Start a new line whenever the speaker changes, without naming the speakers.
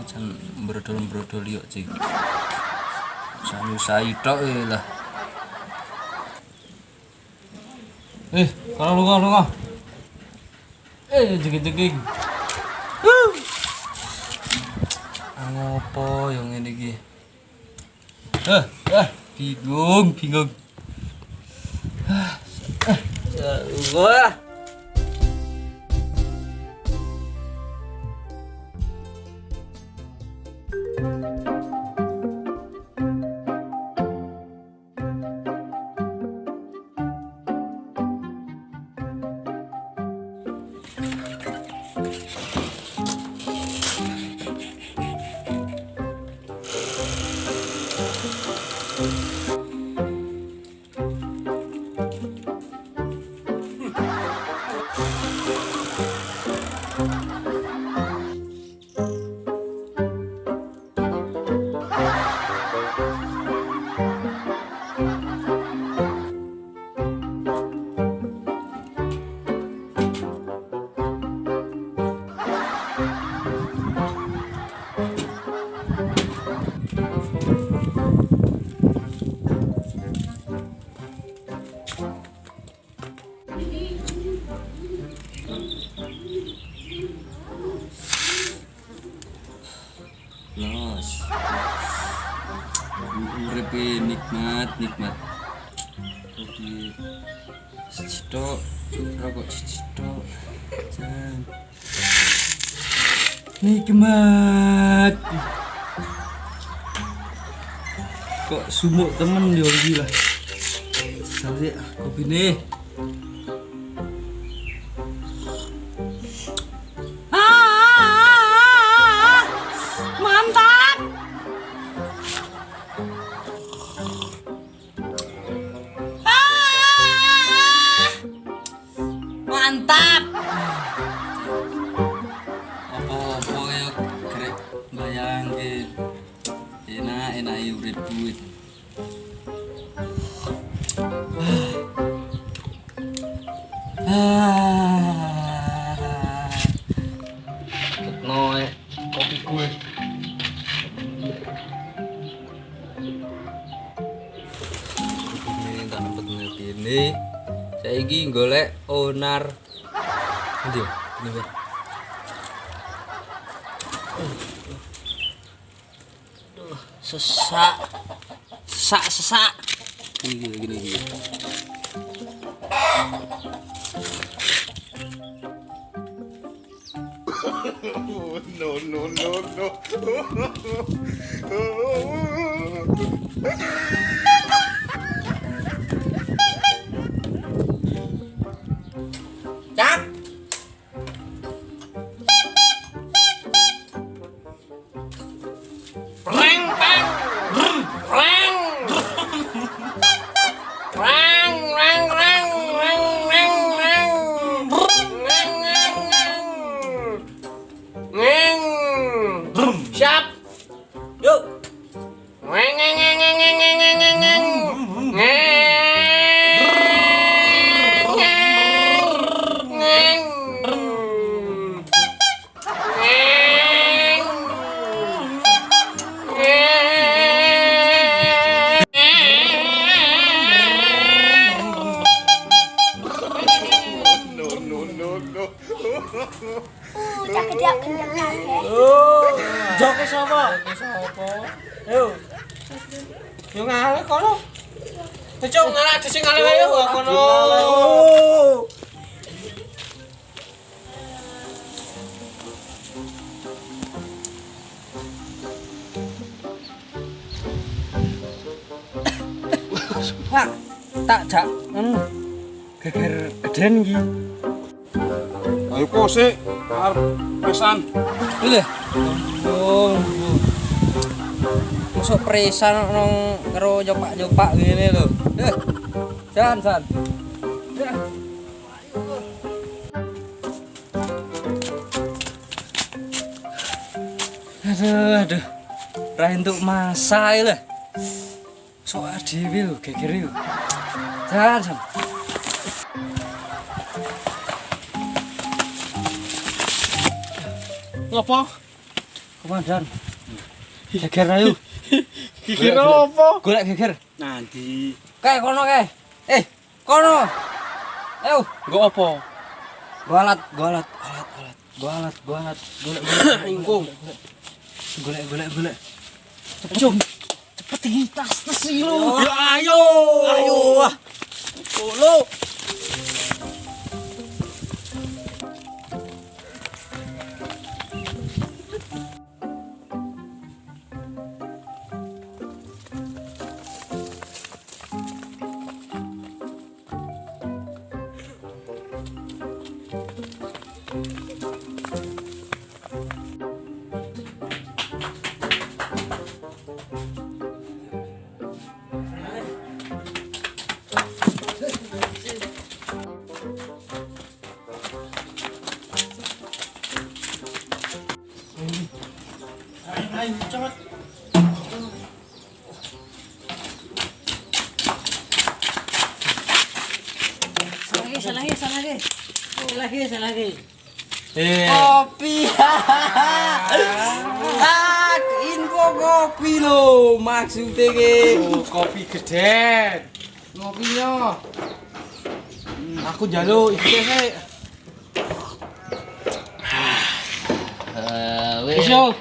Jan brodol-brodol yo cing. Nyusai tok lah. Kalau lunga. Jeging-jeging. Ngopo yang ngene iki? Bingung. Wah. Los. Urip nikmat. Kopi sithik rokok sithik. Nikmat. Kok sumuk temen yo iki lah. Sale kopi nih.
Mantap.
Apa ya grek bayangke. Enak urip duit. Ketno kopi gue. Ini tak dapat ngene. Saiki golek onar. Ndi yo? Ini wae.
Sesak.
Gini.
No.
Cak. Siap. Yuk.
Cak kenyang kabeh.
Joke sapa? Yo. Yo ngale kono. Cuk ngalah dhisik ngale wae yo kono. Pak, tak jak geger geden iki.
Ayo kok sik arep pesan.
Lho. Masuk presan nang karo nyopak-nyopak ngene lho. Jan. Aduh. Ra entuk masak lho. Sok dhewe lho geger yo. Jan.
Ngopo?
Komandan. Geger ayo.
Geger apa?
Golek geger.
Nanti.
Kae kono kae. Kono. Ayo,
Nggo apa?
golek. Golek.
Ingkung.
Golek. Cepet ini tas lu.
Ayo. Polo. Ayo, cepet. Salah lagi.
Kopi. Info kopi lo maksudnya ki.
Kopi geden. Ngopinya. Aku njaluk iki sik.
Wis yo.